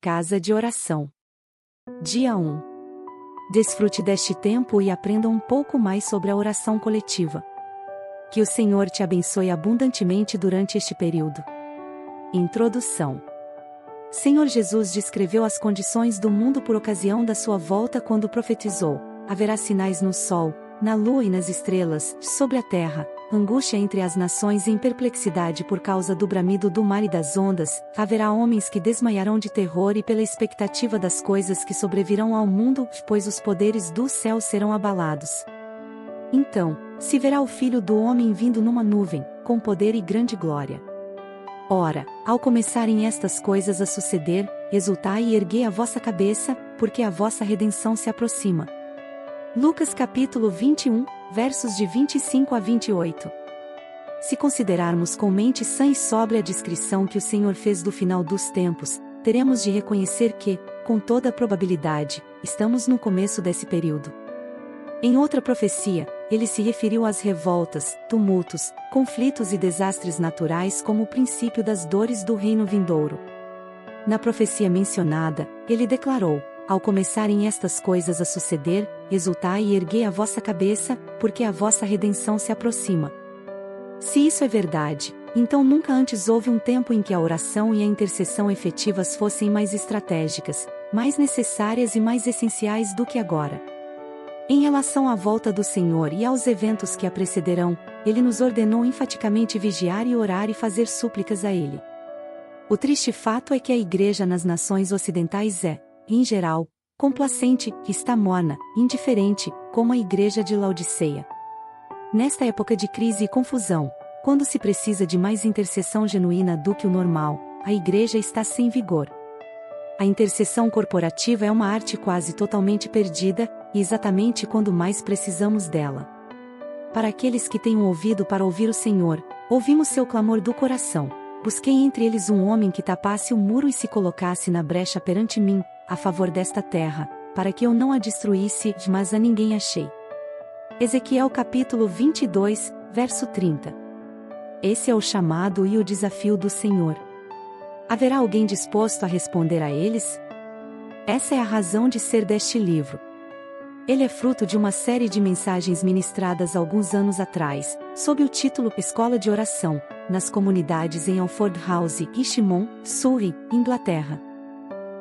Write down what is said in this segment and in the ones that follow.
Casa de Oração. Dia 1. Desfrute deste tempo e aprenda um pouco mais sobre a oração coletiva. Que o Senhor te abençoe abundantemente durante este período. Introdução. Senhor Jesus descreveu as condições do mundo por ocasião da sua volta quando profetizou: haverá sinais no sol, na lua e nas estrelas, sobre a terra, angústia entre as nações e perplexidade por causa do bramido do mar e das ondas, haverá homens que desmaiarão de terror e pela expectativa das coisas que sobrevirão ao mundo, pois os poderes do céu serão abalados. Então, se verá o Filho do Homem vindo numa nuvem, com poder e grande glória. Ora, ao começarem estas coisas a suceder, exultai e erguei a vossa cabeça, porque a vossa redenção se aproxima. Lucas capítulo 21, versos de 25 a 28. Se considerarmos com mente sã e sóbria a descrição que o Senhor fez do final dos tempos, teremos de reconhecer que, com toda a probabilidade, estamos no começo desse período. Em outra profecia, ele se referiu às revoltas, tumultos, conflitos e desastres naturais como o princípio das dores do reino vindouro. Na profecia mencionada, ele declarou: ao começarem estas coisas a suceder, exultai e erguei a vossa cabeça, porque a vossa redenção se aproxima. Se isso é verdade, então nunca antes houve um tempo em que a oração e a intercessão efetivas fossem mais estratégicas, mais necessárias e mais essenciais do que agora. Em relação à volta do Senhor e aos eventos que a precederão, ele nos ordenou enfaticamente vigiar e orar e fazer súplicas a ele. O triste fato é que a igreja nas nações ocidentais é, em geral, complacente, está morna, indiferente, como a igreja de Laodiceia. Nesta época de crise e confusão, quando se precisa de mais intercessão genuína do que o normal, a igreja está sem vigor. A intercessão corporativa é uma arte quase totalmente perdida, e exatamente quando mais precisamos dela. Para aqueles que têm um ouvido para ouvir o Senhor, ouvimos seu clamor do coração: busquei entre eles um homem que tapasse o muro e se colocasse na brecha perante mim, a favor desta terra, para que eu não a destruísse, mas a ninguém achei. Ezequiel capítulo 22, verso 30. Esse é o chamado e o desafio do Senhor. Haverá alguém disposto a responder a eles? Essa é a razão de ser deste livro. Ele é fruto de uma série de mensagens ministradas alguns anos atrás, sob o título Escola de Oração, nas comunidades em Alford House e Shimon, Surrey, Inglaterra.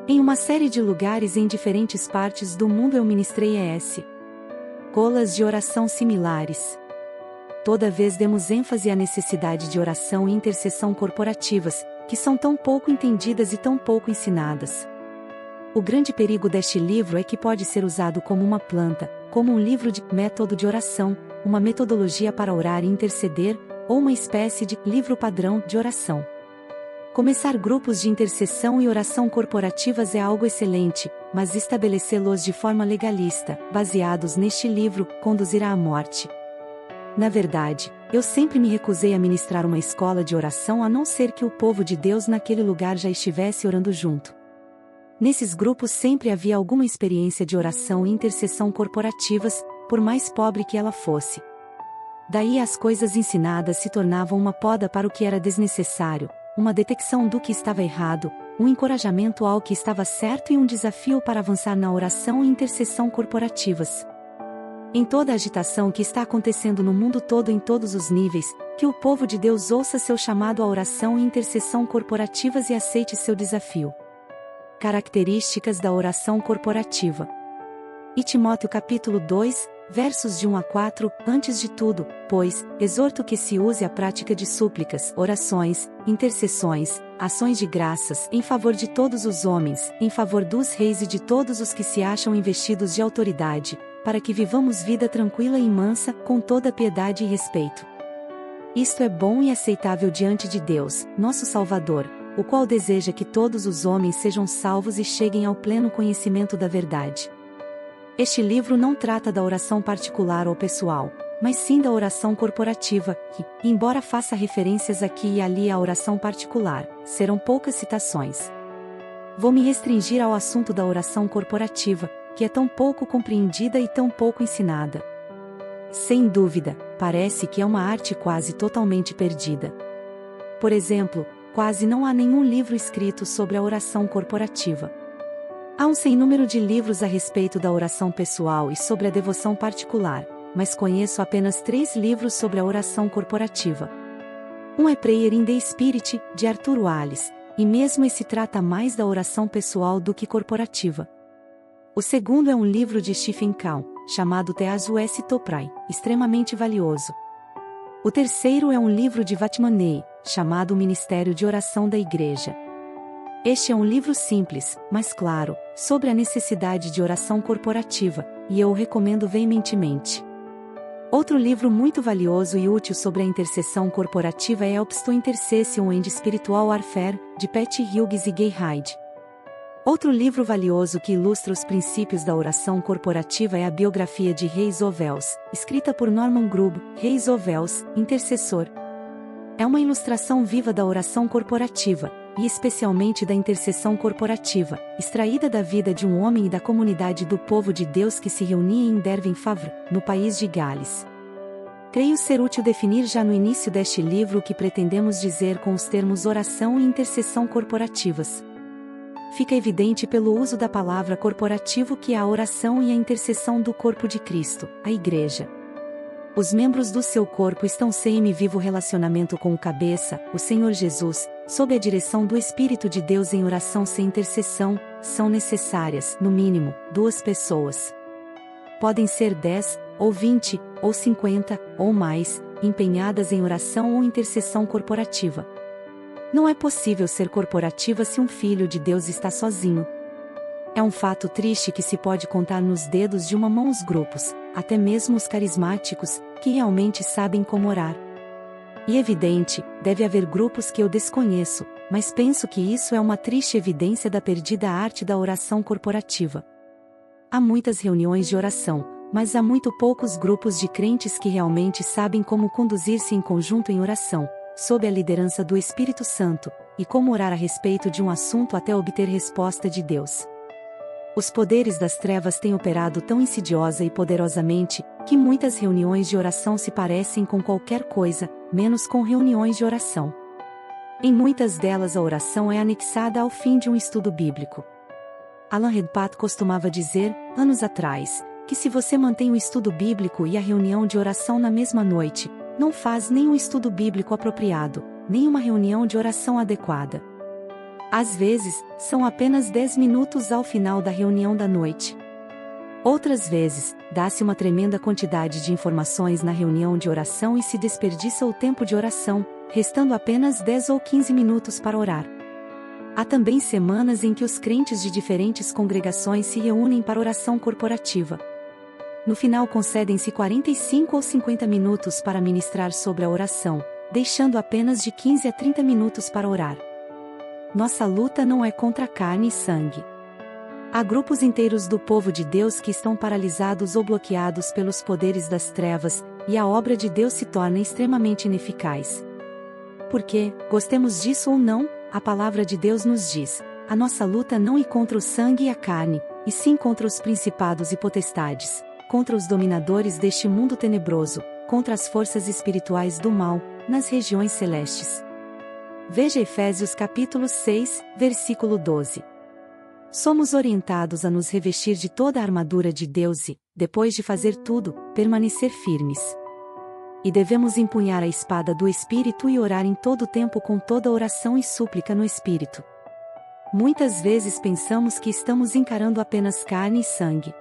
Em uma série de lugares em diferentes partes do mundo eu ministrei escolas de oração similares. Toda vez demos ênfase à necessidade de oração e intercessão corporativas, que são tão pouco entendidas e tão pouco ensinadas. O grande perigo deste livro é que pode ser usado como uma planta, como um livro de método de oração, uma metodologia para orar e interceder, ou uma espécie de livro padrão de oração. Começar grupos de intercessão e oração corporativas é algo excelente, mas estabelecê-los de forma legalista, baseados neste livro, conduzirá à morte. Na verdade, eu sempre me recusei a ministrar uma escola de oração a não ser que o povo de Deus naquele lugar já estivesse orando junto. Nesses grupos sempre havia alguma experiência de oração e intercessão corporativas, por mais pobre que ela fosse. Daí as coisas ensinadas se tornavam uma poda para o que era desnecessário, uma detecção do que estava errado, um encorajamento ao que estava certo e um desafio para avançar na oração e intercessão corporativas. Em toda a agitação que está acontecendo no mundo todo em todos os níveis, que o povo de Deus ouça seu chamado à oração e intercessão corporativas e aceite seu desafio. Características da oração corporativa. E Timóteo capítulo 2, versos de 1 a 4, antes de tudo, pois, exorto que se use a prática de súplicas, orações, intercessões, ações de graças, em favor de todos os homens, em favor dos reis e de todos os que se acham investidos de autoridade, para que vivamos vida tranquila e mansa, com toda piedade e respeito. Isto é bom e aceitável diante de Deus, nosso Salvador, o qual deseja que todos os homens sejam salvos e cheguem ao pleno conhecimento da verdade. Este livro não trata da oração particular ou pessoal, mas sim da oração corporativa, que, embora faça referências aqui e ali à oração particular, serão poucas citações. Vou me restringir ao assunto da oração corporativa, que é tão pouco compreendida e tão pouco ensinada. Sem dúvida, parece que é uma arte quase totalmente perdida. Por exemplo, quase não há nenhum livro escrito sobre a oração corporativa. Há um sem número de livros a respeito da oração pessoal e sobre a devoção particular, mas conheço apenas 3 livros sobre a oração corporativa. Um é Prayer in the Spirit, de Arthur Wallis, e mesmo esse trata mais da oração pessoal do que corporativa. O segundo é um livro de Stephen Cow, chamado Teazu S. Toprai, extremamente valioso. O terceiro é um livro de Vatmanei, chamado O Ministério de Oração da Igreja. Este é um livro simples, mas claro, sobre a necessidade de oração corporativa, e eu o recomendo veementemente. Outro livro muito valioso e útil sobre a intercessão corporativa é Helps to Intercession and Spiritual Warfare, de Pat Hughes e Gay Hyde. Outro livro valioso que ilustra os princípios da oração corporativa é a biografia de Reis Ovels, escrita por Norman Grubb, Reis Ovels, intercessor. É uma ilustração viva da oração corporativa, e especialmente da intercessão corporativa, extraída da vida de um homem e da comunidade do povo de Deus que se reunia em Derwentfavre, no país de Gales. Creio ser útil definir já no início deste livro o que pretendemos dizer com os termos oração e intercessão corporativas. Fica evidente pelo uso da palavra corporativo que há a oração e a intercessão do corpo de Cristo, a Igreja. Os membros do seu corpo estão em vivo relacionamento com o cabeça, o Senhor Jesus, sob a direção do Espírito de Deus em oração sem intercessão. São necessárias, no mínimo, 2 pessoas. Podem ser 10, ou 20, ou 50, ou mais, empenhadas em oração ou intercessão corporativa. Não é possível ser corporativa se um filho de Deus está sozinho. É um fato triste que se pode contar nos dedos de uma mão os grupos, até mesmo os carismáticos, que realmente sabem como orar. E evidente, deve haver grupos que eu desconheço, mas penso que isso é uma triste evidência da perdida arte da oração corporativa. Há muitas reuniões de oração, mas há muito poucos grupos de crentes que realmente sabem como conduzir-se em conjunto em oração, sob a liderança do Espírito Santo, e como orar a respeito de um assunto até obter resposta de Deus. Os poderes das trevas têm operado tão insidiosa e poderosamente, que muitas reuniões de oração se parecem com qualquer coisa, menos com reuniões de oração. Em muitas delas a oração é anexada ao fim de um estudo bíblico. Alan Redpath costumava dizer, anos atrás, que se você mantém o estudo bíblico e a reunião de oração na mesma noite, não faz nem um estudo bíblico apropriado, nem uma reunião de oração adequada. Às vezes, são apenas 10 minutos ao final da reunião da noite. Outras vezes, dá-se uma tremenda quantidade de informações na reunião de oração e se desperdiça o tempo de oração, restando apenas 10 ou 15 minutos para orar. Há também semanas em que os crentes de diferentes congregações se reúnem para oração corporativa. No final concedem-se 45 ou 50 minutos para ministrar sobre a oração, deixando apenas de 15 a 30 minutos para orar. Nossa luta não é contra carne e sangue. Há grupos inteiros do povo de Deus que estão paralisados ou bloqueados pelos poderes das trevas, e a obra de Deus se torna extremamente ineficaz. Porque, gostemos disso ou não, a palavra de Deus nos diz: a nossa luta não é contra o sangue e a carne, e sim contra os principados e potestades, contra os dominadores deste mundo tenebroso, contra as forças espirituais do mal, nas regiões celestes. Veja Efésios capítulo 6, versículo 12. Somos orientados a nos revestir de toda a armadura de Deus e, depois de fazer tudo, permanecer firmes. E devemos empunhar a espada do Espírito e orar em todo o tempo com toda oração e súplica no Espírito. Muitas vezes pensamos que estamos encarando apenas carne e sangue.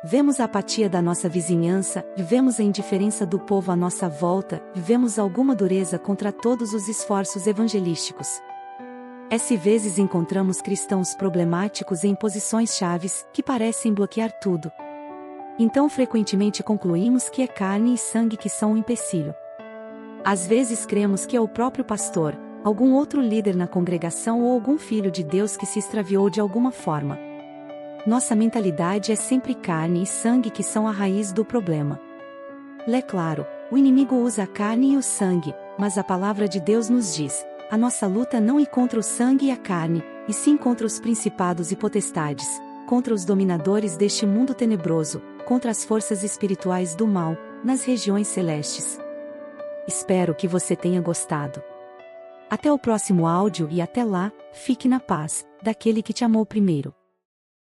Vemos a apatia da nossa vizinhança, vemos a indiferença do povo à nossa volta, vemos alguma dureza contra todos os esforços evangelísticos. Vezes encontramos cristãos problemáticos em posições chaves, que parecem bloquear tudo. Então frequentemente concluímos que é carne e sangue que são um empecilho. Às vezes cremos que é o próprio pastor, algum outro líder na congregação ou algum filho de Deus que se extraviou de alguma forma. Nossa mentalidade é sempre carne e sangue que são a raiz do problema. É claro, o inimigo usa a carne e o sangue, mas a palavra de Deus nos diz: a nossa luta não é contra o sangue e a carne, e sim contra os principados e potestades, contra os dominadores deste mundo tenebroso, contra as forças espirituais do mal, nas regiões celestes. Espero que você tenha gostado. Até o próximo áudio e até lá, fique na paz, daquele que te amou primeiro.